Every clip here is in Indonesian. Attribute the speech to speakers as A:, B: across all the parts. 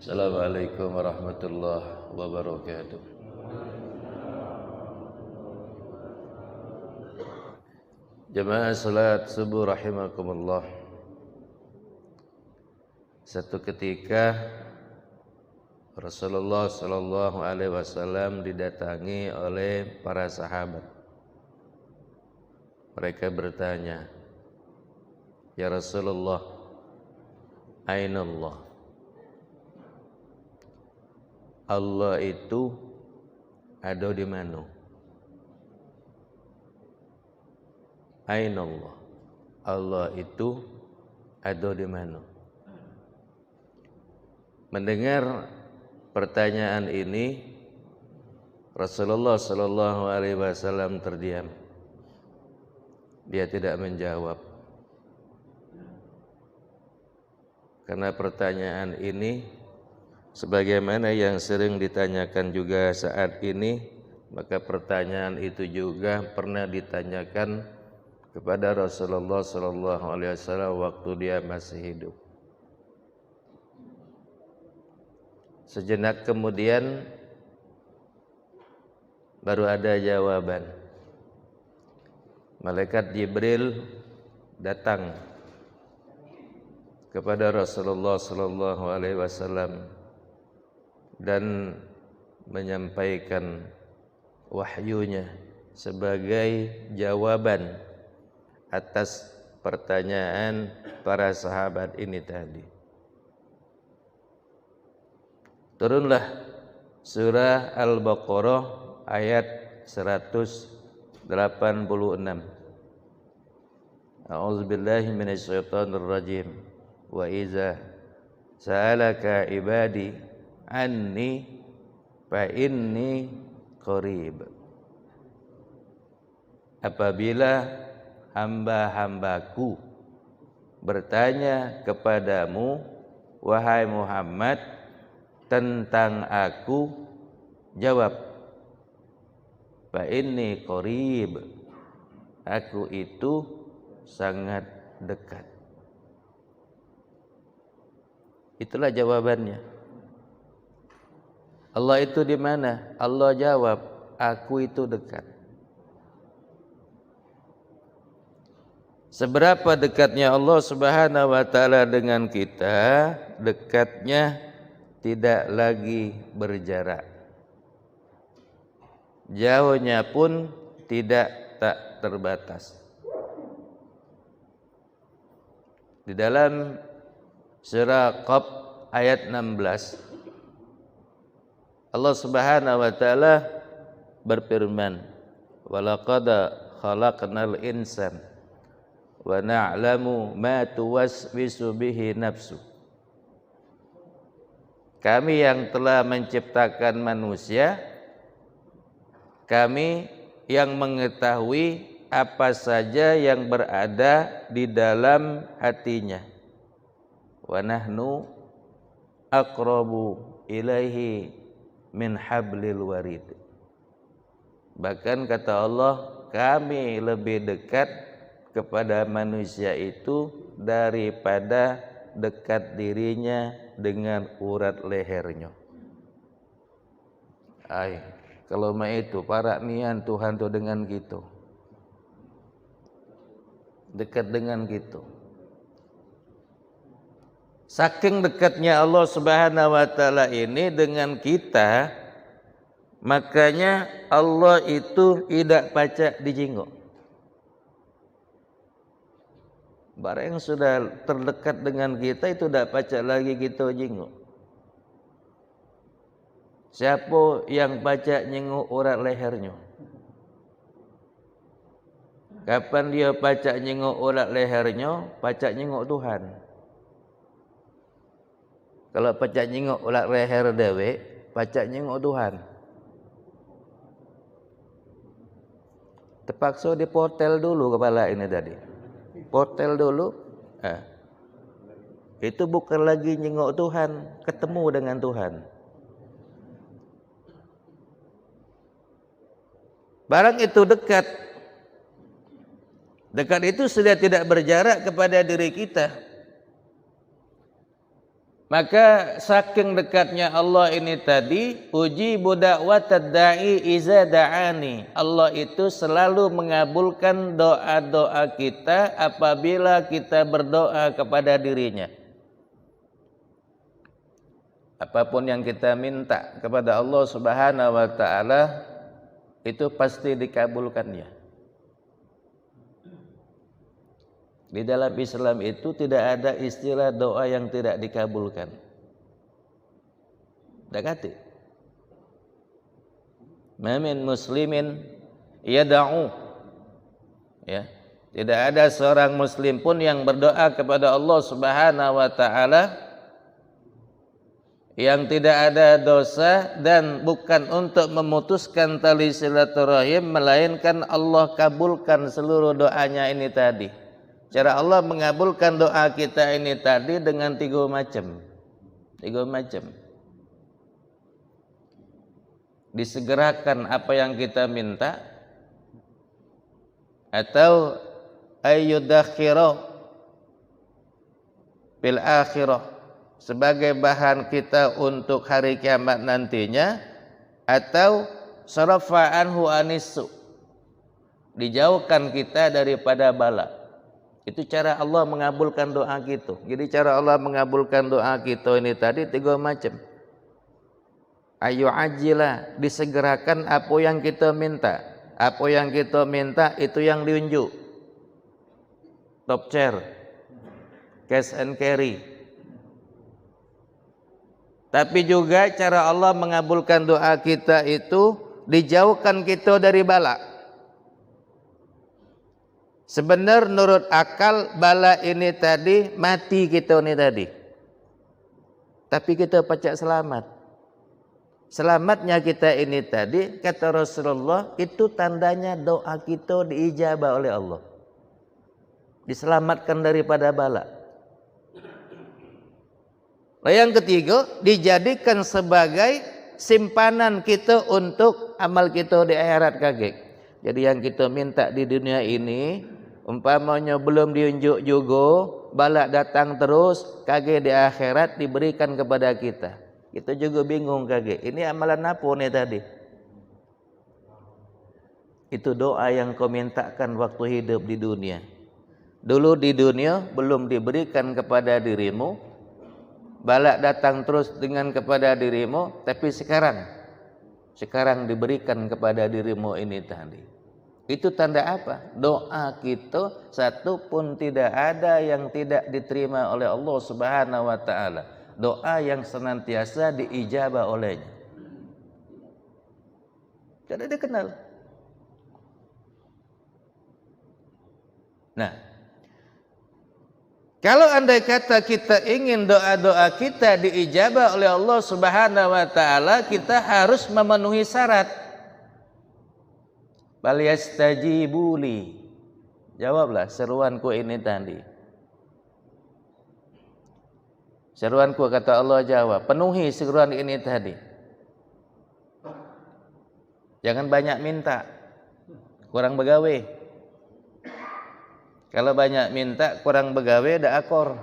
A: Assalamualaikum warahmatullahi wabarakatuh. Jamaah salat subuh rahimakumullah. Satu ketika Rasulullah sallallahu alaihi wasallam didatangi oleh para sahabat. Mereka bertanya, "Ya Rasulullah, aina Allah?" Allah itu ada di mana? Aina Allah? Allah itu ada di mana? Mendengar pertanyaan ini, Rasulullah sallallahu alaihi wasallam terdiam. Dia tidak menjawab. Karena pertanyaan ini sebagaimana yang sering ditanyakan juga saat ini, maka pertanyaan itu juga pernah ditanyakan kepada Rasulullah sallallahu alaihi wasallam waktu dia masih hidup. Sejenak kemudian baru ada jawaban. Malaikat Jibril datang kepada Rasulullah sallallahu alaihi wasallam dan menyampaikan wahyunya sebagai jawaban atas pertanyaan para sahabat ini tadi. Turunlah surah Al-Baqarah ayat 186. A'udzubillahi minasyaitonir rajim. Wa iza sa'alaka ibadi anni fa inni qarib. Apabila hamba-hambaku bertanya kepadamu wahai Muhammad tentang aku, jawab, fa inni qarib, aku itu sangat dekat. Itulah jawabannya. Allah itu di mana? Allah jawab, aku itu dekat. Seberapa dekatnya Allah Subhanahu wa taala dengan kita? Dekatnya tidak lagi berjarak. Jauhnya pun tak terbatas. Di dalam surah Qaf ayat 16 Allah Subhanahu wa taala berfirman, "Walaqad khalaqnal insana wa na'lamu ma tuwaswisu bihi nafsu." Kami yang telah menciptakan manusia, kami yang mengetahui apa saja yang berada di dalam hatinya. Wa nahnu aqrabu ilaihi min hablil warid. Bahkan kata Allah, kami lebih dekat kepada manusia itu daripada dekat dirinya dengan urat lehernya. Kalau mah itu para nian Tuhan tuh dengan gitu. Dekat dengan gitu. Saking dekatnya Allah Subhanahu wa taala ini dengan kita, makanya Allah itu tidak pacak dijingok. Barang yang sudah terdekat dengan kita itu tidak pacak lagi kita jingok. Siapa yang pacak nyengok urat lehernya? Kapan dia pacak nyengok urat lehernya? Pacak nyengok Tuhan. Kalau pacak nyengok urat leher dewe, pacak nyengok Tuhan. Terpaksa dipotel dulu kepala ini tadi. Potel dulu. Itu bukan lagi nyengok Tuhan, ketemu dengan Tuhan. Barang itu dekat. Dekat itu sudah tidak berjarak kepada diri kita. Maka saking dekatnya Allah ini tadi, ujibu da'watad da'i iza da'ani. Allah itu selalu mengabulkan doa-doa kita apabila kita berdoa kepada dirinya. Apapun yang kita minta kepada Allah Subhanahu wa taala itu pasti dikabulkannya. Di dalam Islam itu tidak ada istilah doa yang tidak dikabulkan. Dakati. Ma min muslimin yad'u. Ya. Tidak ada seorang muslim pun yang berdoa kepada Allah Subhanahu wa taala yang tidak ada dosa dan bukan untuk memutuskan tali silaturahim, melainkan Allah kabulkan seluruh doanya ini tadi. Cara Allah mengabulkan doa kita ini tadi dengan tiga macam. Disegerakan apa yang kita minta, atau ayyudakhira bil akhirah sebagai bahan kita untuk hari kiamat nantinya, atau sarafa anhu anissu, dijauhkan kita daripada bala. Itu cara Allah mengabulkan doa kita. Jadi cara Allah mengabulkan doa kita ini tadi tiga macam. Ayu ajila, disegerakan apa yang kita minta. Apa yang kita minta itu yang diunjuk. Top chair, cash and carry. Tapi juga cara Allah mengabulkan doa kita itu dijauhkan kita dari bala. Sebenarnya menurut akal bala ini tadi mati kita ini tadi. Tapi kita pacak selamat. Selamatnya kita ini tadi kata Rasulullah itu tandanya doa kita diijabah oleh Allah. Diselamatkan daripada bala. Yang ketiga, dijadikan sebagai simpanan kita untuk amal kita di akhirat kagek. Jadi yang kita minta di dunia ini, umpamanya belum diunjuk juga, balak datang terus, kagek di akhirat diberikan kepada kita. Kita juga bingung kagek. Ini amalan apa nih tadi? Itu doa yang kau mintakan waktu hidup di dunia. Dulu di dunia belum diberikan kepada dirimu, balak datang terus dengan kepada dirimu, tapi sekarang diberikan kepada dirimu ini tadi. Itu tanda apa? Doa kita satu pun tidak ada yang tidak diterima oleh Allah Subhanahu wa taala. Doa yang senantiasa diijabah olehnya. Tidak dikenal. Nah, kalau andai kata kita ingin doa-doa kita diijabah oleh Allah Subhanahu wa taala, kita harus memenuhi syarat. Bal yastajibuli. Jawablah seruanku ini tadi. Seruanku kata Allah jawab, penuhi seruan ini tadi. Jangan banyak minta, kurang begawe. Kalau banyak minta, kurang begawe, dak akor.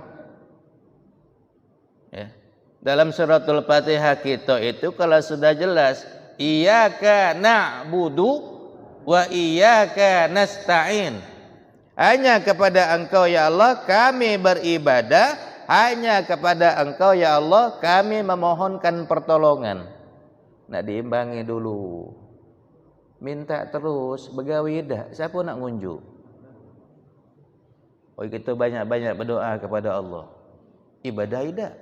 A: Ya. Dalam suratul Fatihah kita itu kalau sudah jelas, iyyaka na'budu wa iyyaka nasta'in. Hanya kepada Engkau ya Allah kami beribadah, hanya kepada Engkau ya Allah kami memohonkan pertolongan. Nak diimbangi dulu. Minta terus, begawi dah. Siapa nak ngunjuk? Oh, kita banyak-banyak berdoa kepada Allah. Ibadah tidak,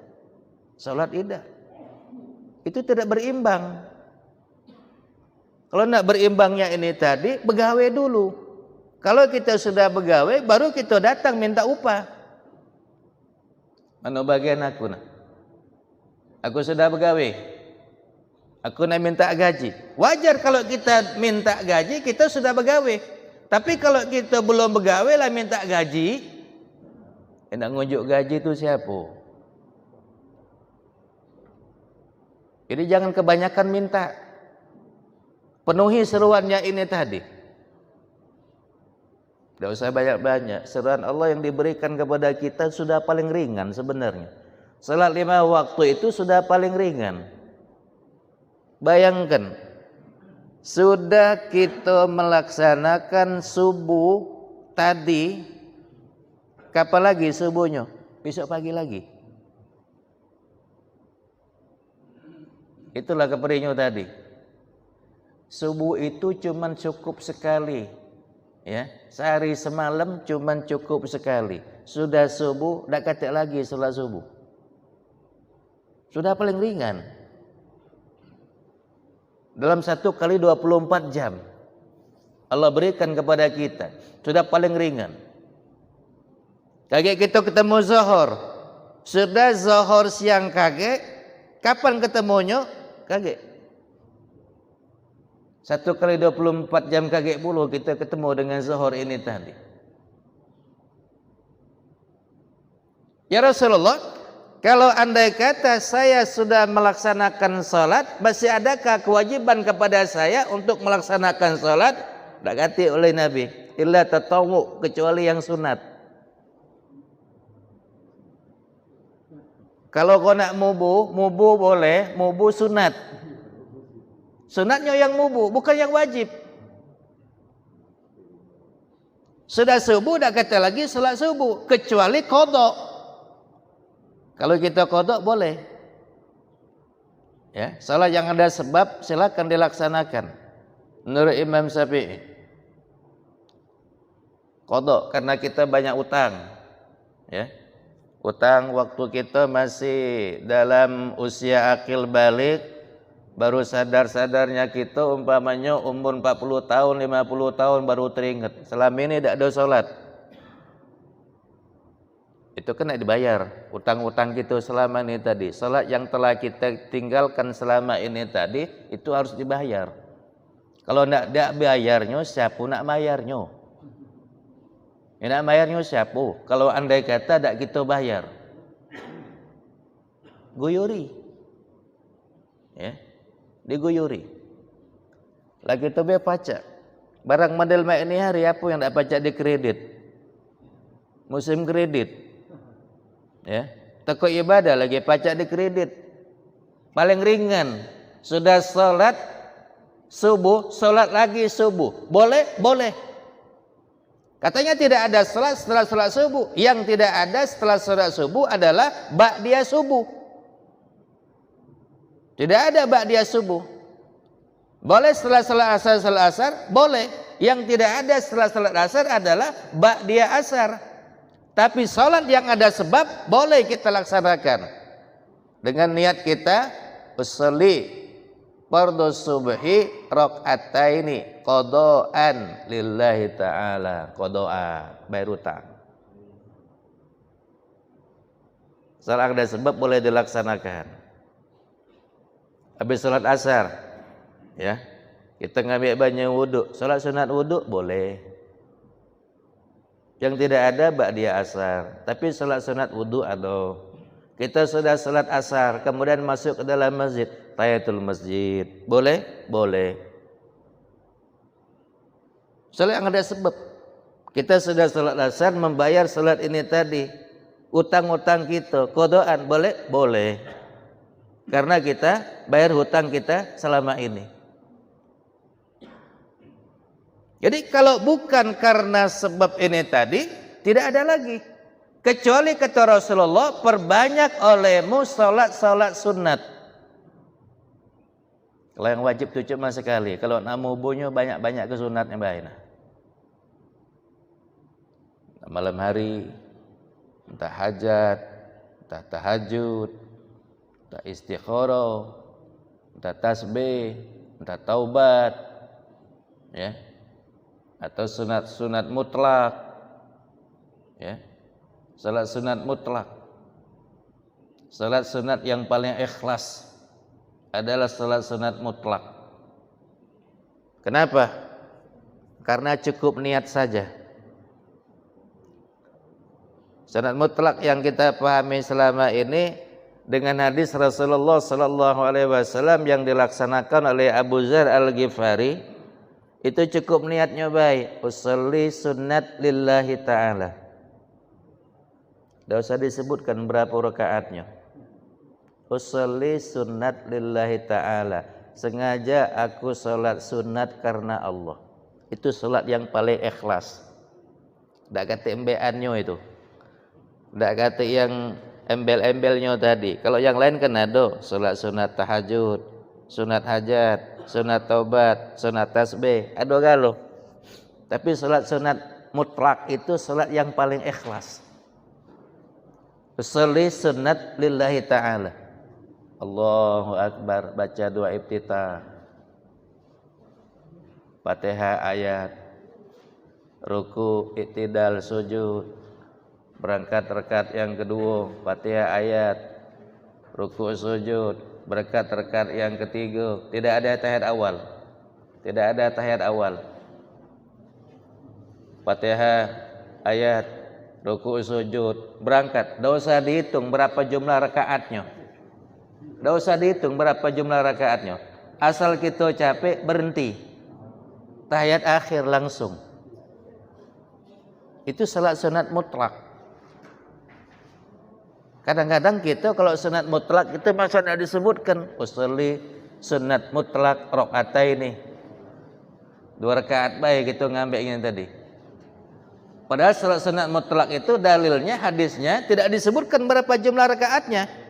A: salat tidak. Itu tidak berimbang. Kalau nak berimbangnya ini tadi, begawe dulu. Kalau kita sudah begawe, baru kita datang minta upah. Mana bagian aku nak? Aku sudah begawe. Aku nak minta gaji. Wajar kalau kita minta gaji, kita sudah begawe. Tapi kalau kita belum begawe lah minta gaji, nak ngunjuk gaji itu siapa? Jadi jangan kebanyakan minta. Penuhi seruannya ini tadi. Tidak usah banyak-banyak. Seruan Allah yang diberikan kepada kita sudah paling ringan sebenarnya. Salat 5 waktu itu sudah paling ringan. Bayangkan, sudah kita melaksanakan subuh tadi, kapan lagi subuhnya? Besok pagi lagi. Itulah keperinyo tadi. Subuh itu cuman cukup sekali. Ya, sehari semalam cuman cukup sekali. Sudah subuh, tak kata lagi salat subuh. Sudah paling ringan. Dalam 1 kali 24 jam Allah berikan kepada kita, sudah paling ringan. Kaget kita ketemu zuhur, sudah zuhur siang kaget, kapan ketemunya? Kaget. 1 kali 24 jam kaget puluh kita ketemu dengan zuhur ini tadi. Ya Rasulullah, kalau andai kata saya sudah melaksanakan salat, masih adakah kewajiban kepada saya untuk melaksanakan salat? Tak kata oleh Nabi, illa tatawwu, kecuali yang sunat. Kalau kau nak mubu boleh, mubu sunat. Sunatnya yang mubu, bukan yang wajib. Sudah subuh, tak kata lagi salat subuh, kecuali qada. Kalau kita qada boleh. Ya, salat yang ada sebab silakan dilaksanakan. Menurut Imam Syafi'i. Qada karena kita banyak utang. Ya. Utang waktu kita masih dalam usia akil balik, baru sadar-sadarnya kita umpamanya umur 40 tahun, 50 tahun baru teringat. Selama ini tidak ada salat. Itu kena dibayar utang-utang kita selama ini tadi. Salat yang telah kita tinggalkan selama ini tadi itu harus dibayar. Kalau tidak bayarnya, siapa nak bayarnya? Nak bayarnya siapa? Kalau andai kata tidak kita bayar, guyuri, ya, diguyuri. Lagi tu be pajak. Barang model mak ini hari apa yang tidak pajak di kredit? Musim kredit. Ya, toko ibadah lagi pajak di kredit. Paling ringan, sudah salat subuh, salat lagi subuh. Boleh? Boleh. Katanya tidak ada salat setelah salat subuh. Yang tidak ada setelah salat subuh adalah ba'diyah subuh. Tidak ada ba'diyah subuh. Boleh setelah salat asar, boleh. Yang tidak ada setelah salat asar adalah ba'diyah asar. Tapi salat yang ada sebab boleh kita laksanakan dengan niat kita usolli fardhu subhi rakaataini qadaan lillahi ta'ala, qada'a bayar utang. Salat ada sebab boleh dilaksanakan. Habis salat asar, ya, kita ngambil banyak wudu, salat sunat wudu boleh. Yang tidak ada ba'diyah asar, tapi salat sunat wudu ada. Kita sudah salat asar, kemudian masuk ke dalam masjid, tahiyatul masjid. Boleh? Boleh. Salat yang ada sebab. Kita sudah salat asar, membayar salat ini tadi. Utang-utang kita, qadaan, boleh? Boleh. Karena kita bayar hutang kita selama ini. Jadi kalau bukan karena sebab ini tadi, tidak ada lagi. Kecuali kata Rasulullah, perbanyak olehmu salat-salat sunat. Kalau yang wajib itu cuma sekali. Kalau nak mubuhnya banyak-banyak ke sunatnya baik. Malam hari, entah hajat, entah tahajud, entah istikharah, entah tasbih, entah taubat, ya, atau sunat-sunat mutlak, ya, salat sunat mutlak. Salat sunat yang paling ikhlas adalah salat sunat mutlak. Kenapa? Karena cukup niat saja. Sunat mutlak yang kita pahami selama ini dengan hadis Rasulullah sallallahu alaihi wasallam yang dilaksanakan oleh Abu Dzar Al-Ghifari. Itu cukup niatnya baik. Usolli sunnat lillahi ta'ala. Tidak usah disebutkan berapa rakaatnya. usolli sunnat lillahi ta'ala. Sengaja aku sholat sunat karena Allah. Itu sholat yang paling ikhlas. Tidak kata embeannya itu. Tidak kata yang embel-embelnya tadi. Kalau yang lain kan ada sholat sunat tahajud, sunat hajat, sunat taubat, sunat tasbih. Ada galuh. Tapi sholat sunat mutlak itu sholat yang paling ikhlas. Usolli sunat lillahi ta'ala. Allahu Akbar, baca doa iftitah, Fatihah ayat, ruku, iktidal, sujud, berangkat rakaat yang kedua, Fatihah ayat, ruku, sujud, berangkat rakaat yang ketiga. Tidak ada tahiyat awal. Tidak ada tahiyat awal. Fatihah ayat, ruku, sujud, berangkat. Tidak usah dihitung berapa jumlah rakaatnya. Tidak usah dihitung berapa jumlah rakaatnya. Asal kita capek berhenti. Tahiyat akhir langsung. Itu salat sunat mutlak. Kadang-kadang kita kalau sunat mutlak itu maksudnya disebutkan usolli sunat mutlak rakaataini. 2 rakaat baik itu ngambil ini tadi. Padahal salat sunat mutlak itu dalilnya hadisnya tidak disebutkan berapa jumlah rakaatnya.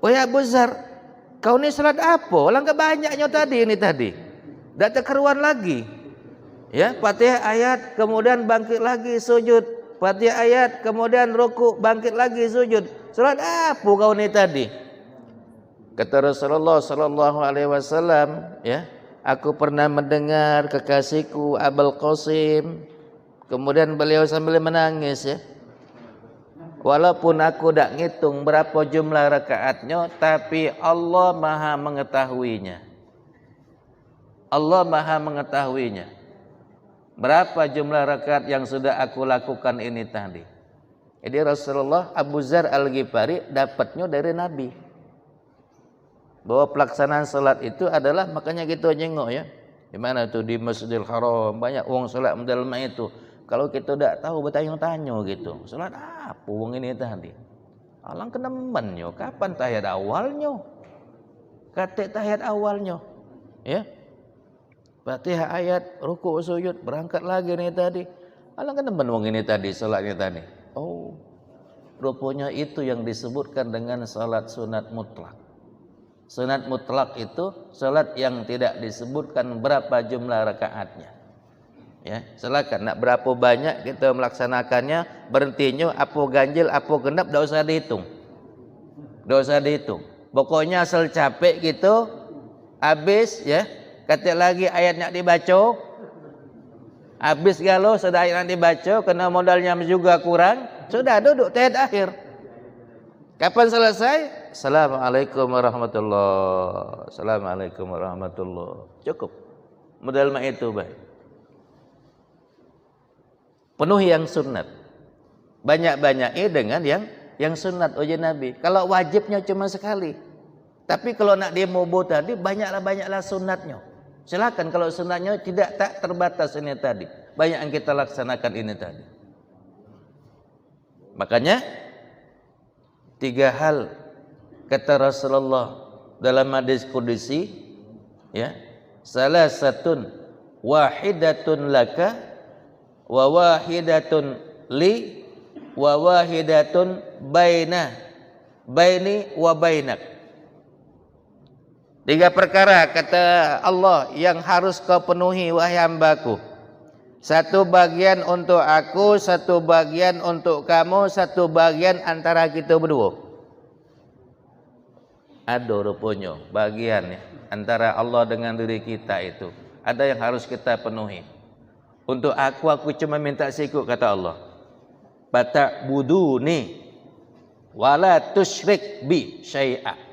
A: Wahai Abu Zar, kau ini salat apa? Langkah banyaknya tadi ini tadi. Tak terkeruan lagi. Ya, Fatihah ayat, kemudian bangkit lagi sujud. Fatihah ayat, kemudian ruku, bangkit lagi sujud. Salat apa kau ini tadi? Kata Rasulullah sallallahu alaihi wasallam, ya, aku pernah mendengar kekasihku Abul Qasim, kemudian beliau sambil menangis, ya. Walaupun aku tak ngitung berapa jumlah rakaatnya, tapi Allah Maha mengetahuinya. Allah Maha mengetahuinya. Berapa jumlah rakaat yang sudah aku lakukan ini tadi. Jadi Rasulullah Abu Zar Al-Ghifari dapatnya dari Nabi. Bahwa pelaksanaan salat itu adalah, makanya kita jengok, ya. Di mana tuh di Masjidil Haram banyak orang salat dalam itu. Kalau kita tidak tahu bertanya-tanya gitu, salat apa wong ini tadi? Alang kenemennya, kapan tahiyat awalnya? Kata tahiyat awalnya, ya. Fatihah ayat, ruku, sujud, berangkat lagi nih tadi. Alang kenemen wong ini tadi salatnya tadi. Oh, rupanya itu yang disebutkan dengan salat sunat mutlak. Sunat mutlak itu salat yang tidak disebutkan berapa jumlah rakaatnya. Ya, silakan nak berapa banyak kita melaksanakannya, berhentinya apa ganjil apa genap tidak usah dihitung. Tidak usah dihitung. Pokoknya asal capek gitu, habis, ya. Kata lagi ayat nak dibaca, habis galau sudah ayat nak dibaca, kena modalnya juga kurang, sudah duduk tahiyat akhir. Kapan selesai? Assalamualaikum warahmatullahi. Assalamualaikum warahmatullahi. Cukup. Modal mak itu baik. Penuhi yang sunat. Banyak-banyaknya dengan yang sunat uji Nabi. Kalau wajibnya cuma sekali. Tapi kalau nak demo tadi banyaklah sunatnya. Silakan kalau sunatnya tak terbatas ini tadi. Banyak yang kita laksanakan ini tadi. Makanya 3 hal kata Rasulullah dalam hadis qudsi, ya. Salah satun wahidatun laka wa wahidatun li wa wahidatun baini wa bainak. 3 perkara kata Allah yang harus kau penuhi wahai hambaku. 1 bagian untuk aku, 1 bagian untuk kamu, 1 bagian antara kita berdua. Ada rupanya bagian, ya, antara Allah dengan diri kita itu. Ada yang harus kita penuhi. Untuk aku cuma minta sikut kata Allah. Fata'buduni wala tusyrik bi syai'a.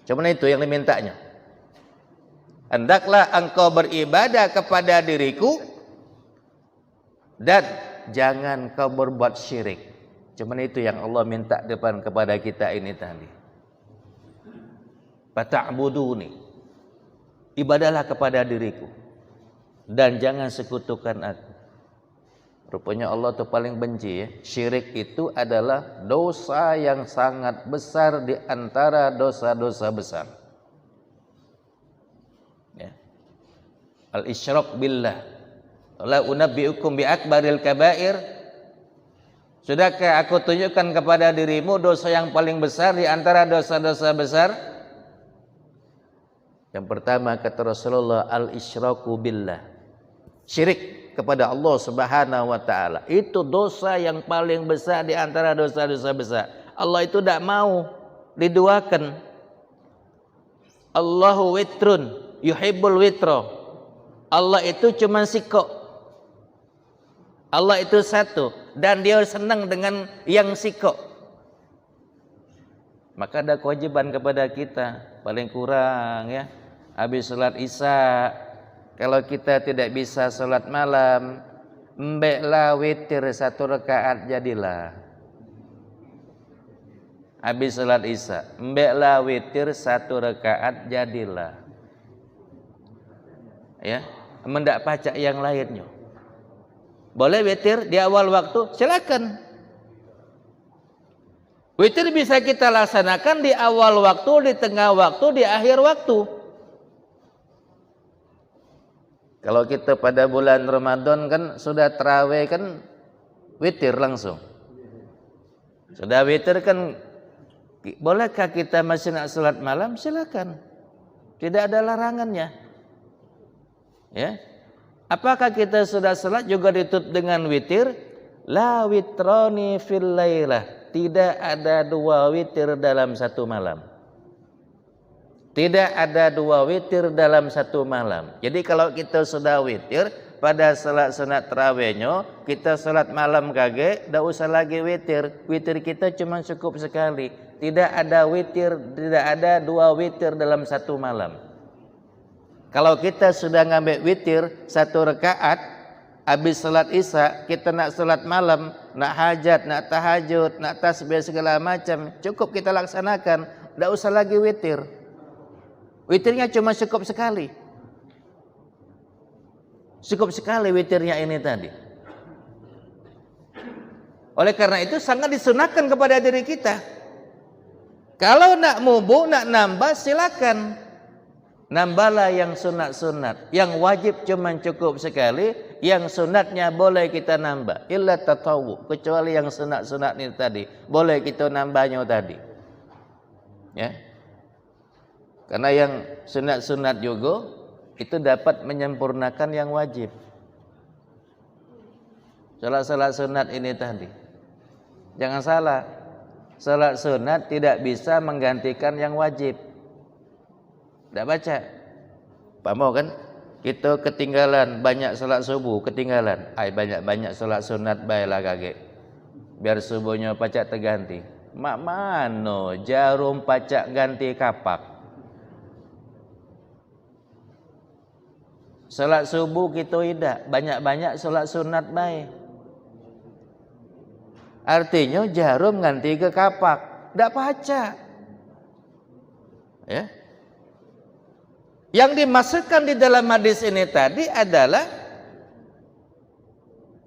A: Cuma itu yang dimintanya. Hendaklah engkau beribadah kepada diriku dan jangan kau berbuat syirik. Cuma itu yang Allah minta depan kepada kita ini tadi. Fata'buduni, ibadahlah kepada diriku dan jangan sekutukan aku. Rupanya Allah tuh paling benci ya. Syirik itu adalah dosa yang sangat besar di antara dosa-dosa besar. Ya. Al-isyrak billah. La unabbiukum bi akbaril kabair. Sudahkah aku tunjukkan kepada dirimu dosa yang paling besar di antara dosa-dosa besar? Yang pertama kata Rasulullah, al-isyraku billah. Syirik kepada Allah Subhanahu wa taala. Itu dosa yang paling besar di antara dosa-dosa besar. Allah itu tidak mau diduakan. Allahu witrun yuhibbul witro. Allah itu cuma siko. Allah itu satu dan dia senang dengan yang siko. Maka ada kewajiban kepada kita paling kurang ya, habis salat Isya, kalau kita tidak bisa salat malam, mbeklah witir 1 rakaat jadilah. Habis salat Isya, mbeklah witir 1 rakaat jadilah. Ya, mendak pacak yang lainnya. Boleh witir di awal waktu, silakan. Witir bisa kita laksanakan di awal waktu, di tengah waktu, di akhir waktu. Kalau kita pada bulan Ramadan kan sudah tarawih kan witir langsung. Sudah witir kan, bolehkah kita masih nak salat malam? Silakan. Tidak ada larangannya. Ya. Apakah kita sudah salat juga ditutup dengan witir? La witroni fil lailah. Tidak ada 2 witir dalam 1 malam. Tidak ada 2 witir dalam 1 malam. Jadi kalau kita sudah witir pada salat sunat tarawihnya, kita salat malam kage, tidak usah lagi witir. Witir kita cuma cukup sekali. Tidak ada witir, tidak ada 2 witir dalam 1 malam. Kalau kita sudah ngambil witir 1 rakaat, habis salat Isya, kita nak salat malam, nak hajat, nak tahajud, nak tasbih segala macam, cukup kita laksanakan, tidak usah lagi witir. Witirnya cuma cukup sekali. Cukup sekali witirnya ini tadi. Oleh karena itu sangat disunahkan kepada diri kita. Kalau nak mubu, nak nambah silakan. Nambahlah yang sunat-sunat. Yang wajib cuma cukup sekali, yang sunatnya boleh kita nambah. Illa tatawu, kecuali yang sunat-sunat ini tadi, boleh kita nambahnya tadi. Ya. Karena yang sunat-sunat juga itu dapat menyempurnakan yang wajib. Salat-salat sunat ini tadi. Jangan salah. Salat sunat tidak bisa menggantikan yang wajib. Tidak baca. Pak mau kan? Kita ketinggalan banyak salat subuh, ketinggalan. Banyak-banyak salat sunat baiklah kage. Biar subuhnya pacak terganti. Mak mano jarum pacak ganti kapak. Salat subuh kita tidak, banyak-banyak salat sunat baik. Artinya jarum ganti ke kapak, tidak baca. Ya. Yang dimaksudkan di dalam hadis ini tadi adalah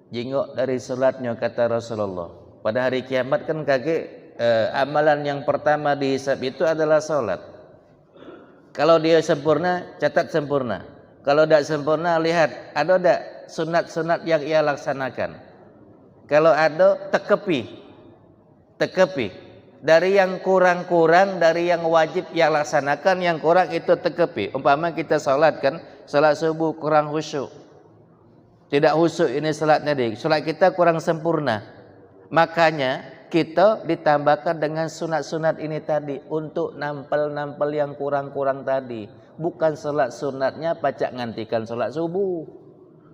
A: jingok dari salatnya kata Rasulullah. Pada hari kiamat kan amalan yang pertama dihisab itu adalah salat. Kalau dia sempurna, catat sempurna. Kalau tidak sempurna, lihat ada tidak sunat-sunat yang ia laksanakan. Kalau ada, tekepi. Dari yang kurang-kurang, dari yang wajib yang laksanakan, yang kurang itu tekepi. Umpama kita salat kan, salat subuh kurang khusyuk. Tidak khusyuk ini salat tadi. Salat kita kurang sempurna. Makanya kita ditambahkan dengan sunat-sunat ini tadi untuk nampel-nampel yang kurang-kurang tadi. Bukan salat sunatnya pacak ngantikan salat subuh.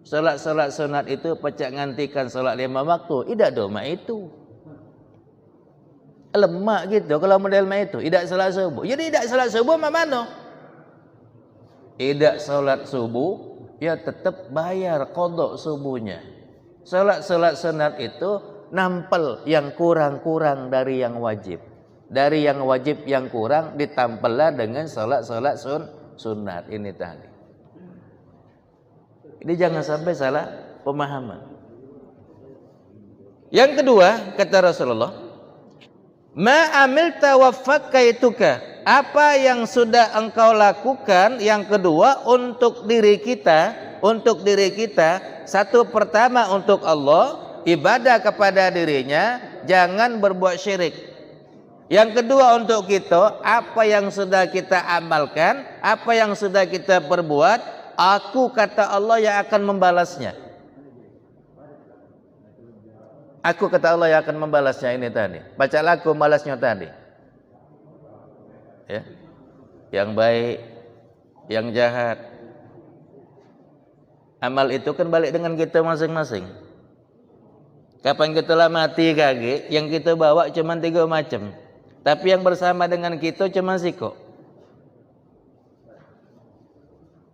A: Salat-salat sunat itu pacak ngantikan salat 5 waktu. Tidak doma itu. Lemak gitu kalau model itu. Tidak salat subuh. Jadi tidak salat subuh mana? Tidak salat subuh, ya tetap bayar qadha subuhnya. Salat-salat sunat itu nampel yang kurang-kurang dari yang wajib. Dari yang wajib yang kurang ditampellah dengan salat-salat sunat ini tadi. Ini jangan sampai salah pemahaman. Yang kedua, kata Rasulullah, ma amilta wa fakkaituka, apa yang sudah engkau lakukan, yang kedua untuk diri kita, satu pertama untuk Allah, ibadah kepada dirinya, jangan berbuat syirik. Yang kedua untuk kita, apa yang sudah kita amalkan, apa yang sudah kita perbuat, aku kata Allah yang akan membalasnya. Aku kata Allah yang akan membalasnya ini tadi. Bacalah aku membalasnya tadi. Ya. Yang baik, yang jahat. Amal itu kan balik dengan kita masing-masing. Kapan kita lah mati kaki, yang kita bawa cuma 3 macam. Tapi yang bersama dengan kita cuma siko.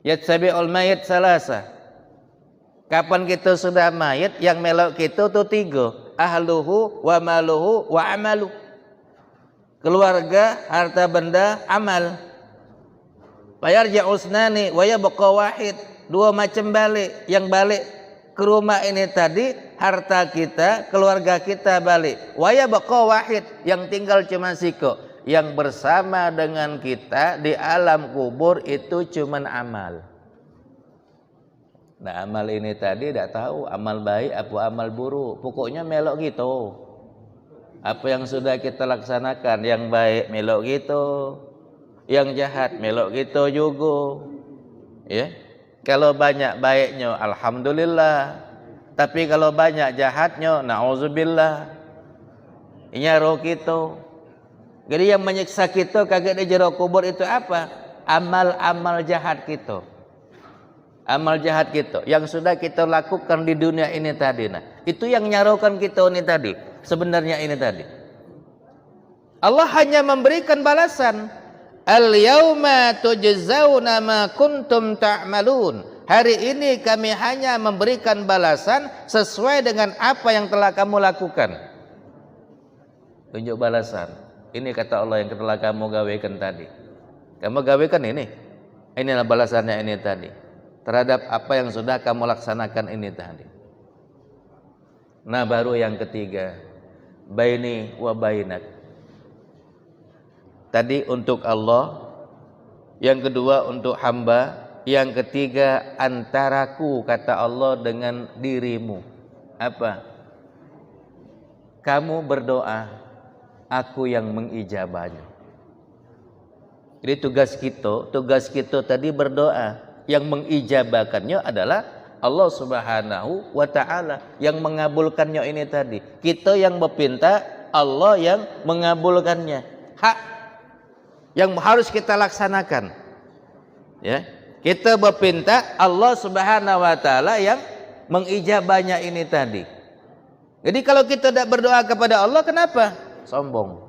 A: Yatsabi'ul mayit salasa. Kapan kita sudah mayit, yang melok kita tu 3. Ahluhu wa maluhu wa amalu. Keluarga, harta benda, amal. Fayarji'u usnani wa yabqa wahid. 2 macam balik. Yang balik ke rumah ini tadi, harta kita, keluarga kita balik. Wa yabqa wahid, yang tinggal cuma siko. Yang bersama dengan kita di alam kubur itu cuma amal. Nah, amal ini tadi tidak tahu amal baik apa amal buruk. Pokoknya melok gitu. Apa yang sudah kita laksanakan, yang baik melok gitu, yang jahat melok gitu juga. Ya. Kalau banyak baiknya alhamdulillah. Tapi kalau banyak jahatnya nauzubillah. Ini roh kita. Jadi yang menyiksa kita kagak di jero kubur itu apa? Amal-amal jahat kita. Amal jahat kita yang sudah kita lakukan di dunia ini tadi. Nah, itu yang nyarokan kita ini tadi. Sebenarnya ini tadi. Allah hanya memberikan balasan. Al-yauma tujzauna ma kuntum ta'malun. Hari ini kami hanya memberikan balasan sesuai dengan apa yang telah kamu lakukan. Tunjuk balasan. Ini kata Allah yang telah kamu gawekan tadi. Kamu gawekan ini. Inilah balasannya ini tadi. Terhadap apa yang sudah kamu laksanakan ini tadi. Nah, baru yang ketiga, baini wa bainak. Tadi untuk Allah, yang kedua untuk hamba, yang ketiga antaraku kata Allah dengan dirimu. Apa? Kamu berdoa, aku yang mengijabahnya. Jadi tugas kita tadi berdoa. Yang mengijabahkannya adalah Allah Subhanahu wa ta'ala, yang mengabulkannya ini tadi. Kita yang berpinta, Allah yang mengabulkannya. Hak yang harus kita laksanakan. Ya, kita berpinta, Allah Subhanahu wa ta'ala yang mengijabahnya ini tadi. Jadi kalau kita tidak berdoa kepada Allah, kenapa? Sombong.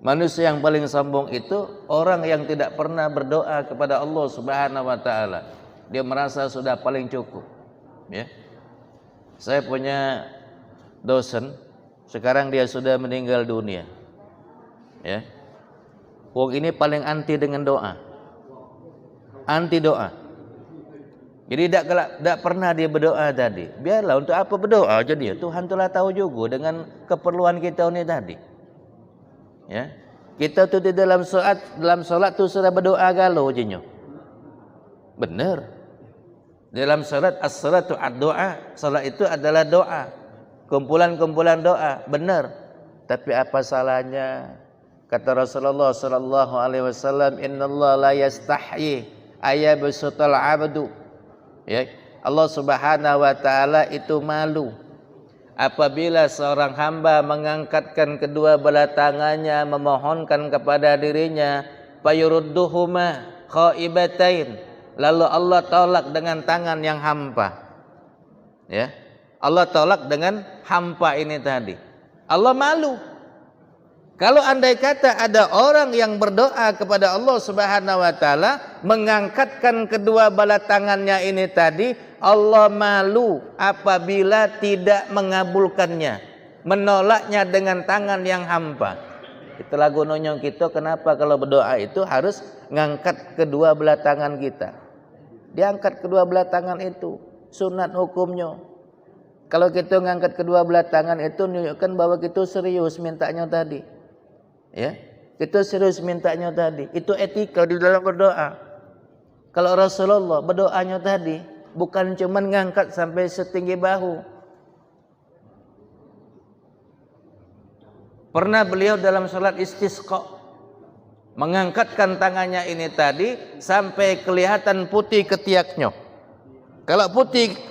A: Manusia yang paling sombong itu orang yang tidak pernah berdoa kepada Allah Subhanahu wa ta'ala. Dia merasa sudah paling cukup. Ya. Saya punya dosen, sekarang dia sudah meninggal dunia. Ya. Wong ini paling anti dengan doa. Anti doa. Jadi tidak pernah dia berdoa tadi. Biarlah, untuk apa berdoa aja dia. Tuhan telah tahu juga dengan keperluan kita ini tadi. Ya, kita tuh di dalam salat tuh sudah berdoa galau jinyo. Benar. Dalam salat as-salatu ad-doa, salat itu adalah doa. Kumpulan-kumpulan doa, benar. Tapi apa salahnya? Kata Rasulullah sallallahu alaihi wasallam, "Innallaha la yastahyi ayyabsutal 'abdu." Ya, Allah Subhanahu wa taala itu malu apabila seorang hamba mengangkatkan kedua belah tangannya memohonkan kepada dirinya, fayurudduhuma khaibatain, lalu Allah tolak dengan tangan yang hampa. Ya, Allah tolak dengan hampa ini tadi. Allah malu. Kalau andai kata ada orang yang berdoa kepada Allah Subhanahu wa taala mengangkatkan kedua belah tangannya ini tadi, Allah malu apabila tidak mengabulkannya, menolaknya dengan tangan yang hampa. Itulah gunanya kita, kenapa kalau berdoa itu harus ngangkat kedua belah tangan kita. Diangkat kedua belah tangan itu.
B: sunat hukumnya. Kalau kita ngangkat kedua belah tangan itu menunjukkan bahwa kita serius mintanya tadi. Ya, kita serius mintanya tadi. Itu etika di dalam berdoa. Kalau Rasulullah berdoanya tadi bukan cuma ngangkat sampai setinggi bahu. Pernah beliau dalam salat istisqa mengangkatkan tangannya ini tadi sampai kelihatan putih ketiaknya. Kalau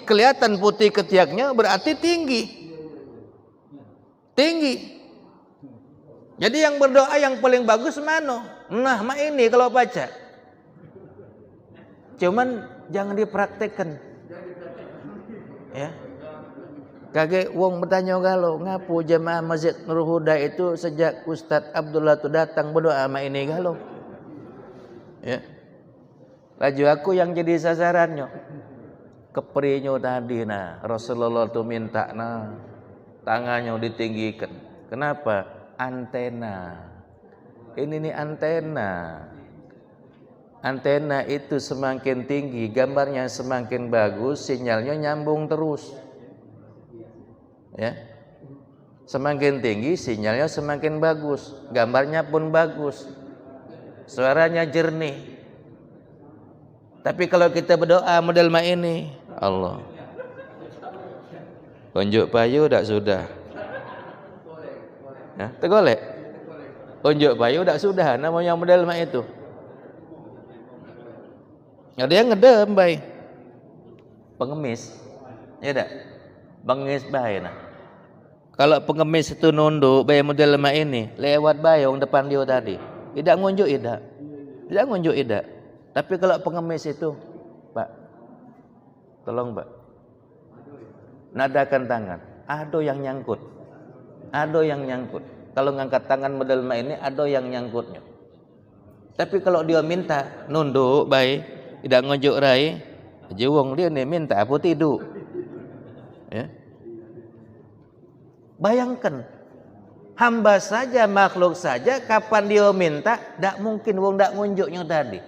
B: kelihatan putih ketiaknya berarti tinggi. Tinggi. Jadi yang berdoa yang paling bagus mana? Nah, ini kalau baca. Cuman jangan dipraktekkan. Ya. Kage wong bertanya galau, ngapu jemaah Masjid Nur Huda itu sejak Ustadz Abdullah tu datang berdoa sama ini galau. Ya. Laju aku yang jadi sasarannya. Keperinyo tadi Rasulullah tu minta tangannya ditinggikan. Kenapa? Antena. Ini nih antena. Antena itu semakin tinggi, gambarnya semakin bagus, sinyalnya nyambung terus. Ya. Semakin tinggi sinyalnya semakin bagus, gambarnya pun bagus. Suaranya jernih. Tapi kalau kita berdoa model ini, Allah. Unjuk payu tak sudah. Ya, tegolek. Unjuk payu tak sudah, namanya model itu. Ada yang ngedem baik. Pengemis. Ya tak? Pengemis baik Kalau pengemis itu nunduk baik model ini, lewat bayang depan dia tadi. Tidak ngunjuk tidak. Tidak ngunjuk tidak. Tapi kalau pengemis itu, Pak, tolong Pak, nadakan tangan. Ada yang nyangkut. Ada yang nyangkut. Kalau ngangkat tangan model ini, ada yang nyangkutnya. Tapi kalau dia minta nunduk baik, tidak ngunjuk rai, jiwong dia nih minta apa tidur. Ya. Bayangkan, hamba saja, makhluk saja, kapan dia minta, tak mungkin wong tak ngunjuknya tadi.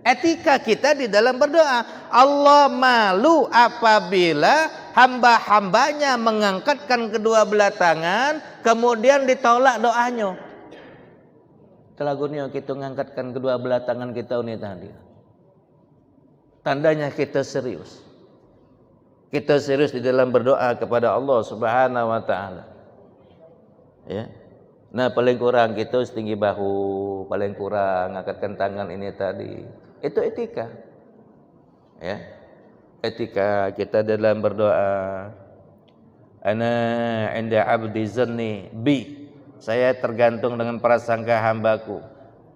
B: Etika kita di dalam berdoa, Allah malu apabila hamba-hambanya mengangkatkan kedua belah tangan, kemudian ditolak doanya. Telagunya kita mengangkatkan kedua belah tangan kita ini tadi. Tandanya kita serius. Kita serius di dalam berdoa kepada Allah Subhanahu wa taala. Ya. Nah, paling kurang kita setinggi bahu, paling kurang angkatkan tangan ini tadi. Itu etika. Ya. Etika kita dalam berdoa. Ana 'inda 'abdi zanni bi. Saya tergantung dengan prasangka hambaku.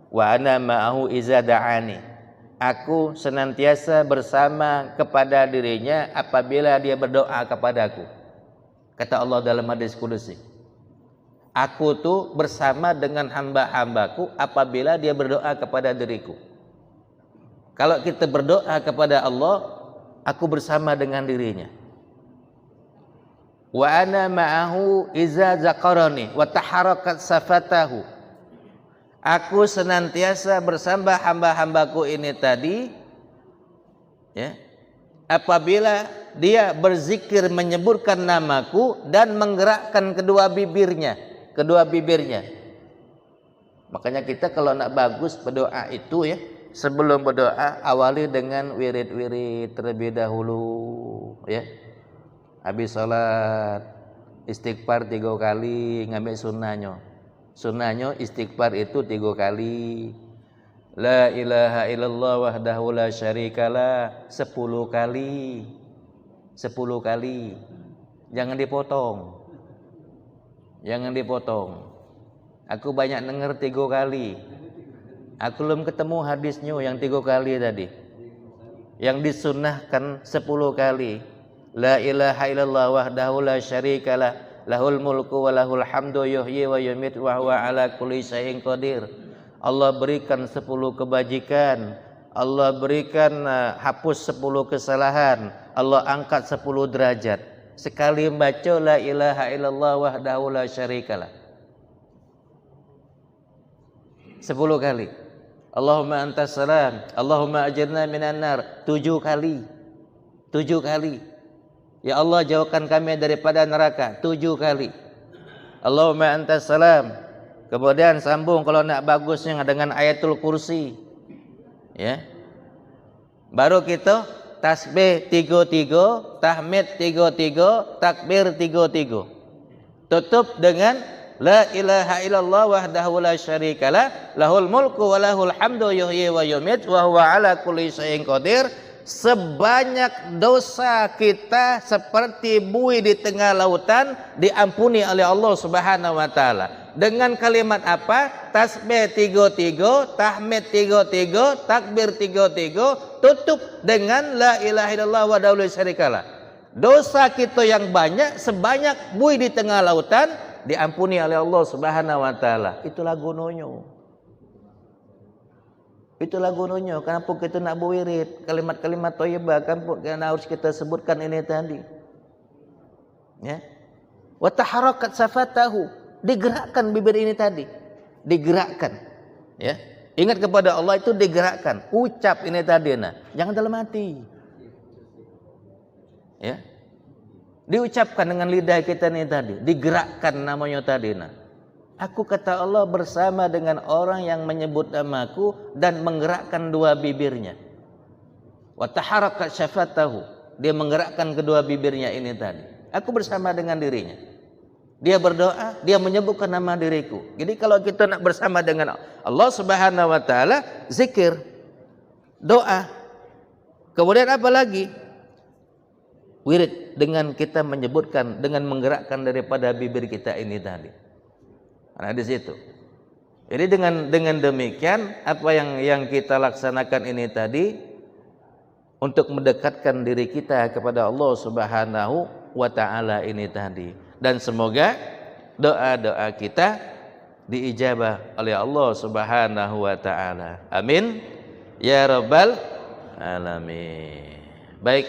B: Wa ana ma'ahu iza da'ani. Aku senantiasa bersama kepada dirinya apabila dia berdoa kepadaku. Kata Allah dalam hadis qudsi. Aku tuh bersama dengan hamba-hambaku apabila dia berdoa kepada diriku. Kalau kita berdoa kepada Allah, aku bersama dengan dirinya. Wa ana ma'ahu iza zakarani wa taharakat safatahu. Aku senantiasa bersama hamba-hambaku ini tadi, ya, apabila dia berzikir menyebutkan namaku dan menggerakkan kedua bibirnya. Makanya kita kalau nak bagus berdoa itu ya, sebelum berdoa awali dengan wirid-wirid terlebih dahulu, ya. Habis salat istighfar 3 kali, ngambil sunnahnya. Sunnahnya istighfar itu 3 kali. La ilaha illallah wahdahu la syarikalah 10 kali. 10 kali. Jangan dipotong. Jangan dipotong. Aku banyak dengar 3 kali. Aku belum ketemu hadisnya yang 3 kali tadi. Yang disunnahkan 10 kali. La ilaha illallah wahdahu la syarikalah lahul mulku wa lahul hamdu yuhyi wa yumit wa huwa ala kulli syai'in qadir. Allah berikan 10 kebajikan, Allah berikan hapus 10 kesalahan, Allah angkat 10 derajat. Sekali baca la ilaha illallah wahdahu la syarikalah 10 kali. Allahumma antas salam, Allahumma ajirna minan nar 7 kali. 7 kali. Ya Allah, jauhkan kami daripada neraka 7 kali. Allahumma antas salam. Kemudian sambung kalau nak bagusnya dengan ayatul kursi. Ya. Baru kita tasbih 33, tahmid 33, takbir 33. Tutup dengan la ilaha illallah wahdahu la syarikalah, lahul mulku wa lahul hamdu yuhyi wa yumit wa huwa ala kulli syai'in qadir. Sebanyak dosa kita seperti buih di tengah lautan diampuni oleh Allah Subhanahu wa taala. Dengan kalimat apa? Tasbih 33, tahmid 33, takbir 33, tutup dengan la ilaha illallah wahdahu la syarikalah. Dosa kita yang banyak sebanyak buih di tengah lautan diampuni oleh Allah Subhanahu wa taala. Itulah gunanya. Itulah gunanya. Kenapa kita nak berwirid? Kalimat-kalimat thayyibah kan harus kita sebutkan ini tadi. Ya. Wa taharakat safatahu. Digerakkan bibir ini tadi. Digerakkan. Ya. Ingat kepada Allah itu digerakkan. Ucap ini tadi nah. Jangan dalam hati. Ya. Diucapkan dengan lidah kita ini tadi. Digerakkan namanya tadi nah. Aku kata Allah bersama dengan orang yang menyebut namaku dan menggerakkan dua bibirnya. Wa taharakat syafatahu. Dia menggerakkan kedua bibirnya ini tadi. Aku bersama dengan dirinya. Dia berdoa, dia menyebutkan nama diriku. Jadi kalau kita nak bersama dengan Allah Subhanahu wa taala, zikir, doa. Kemudian apa lagi? Wirid, dengan kita menyebutkan, dengan menggerakkan daripada bibir kita ini tadi. Nah di situ. Jadi dengan demikian apa yang kita laksanakan ini tadi untuk mendekatkan diri kita kepada Allah Subhanahu wa taala ini tadi. Dan semoga doa-doa kita diijabah oleh Allah Subhanahu wa taala. Amin ya rabbal alamin. Baik.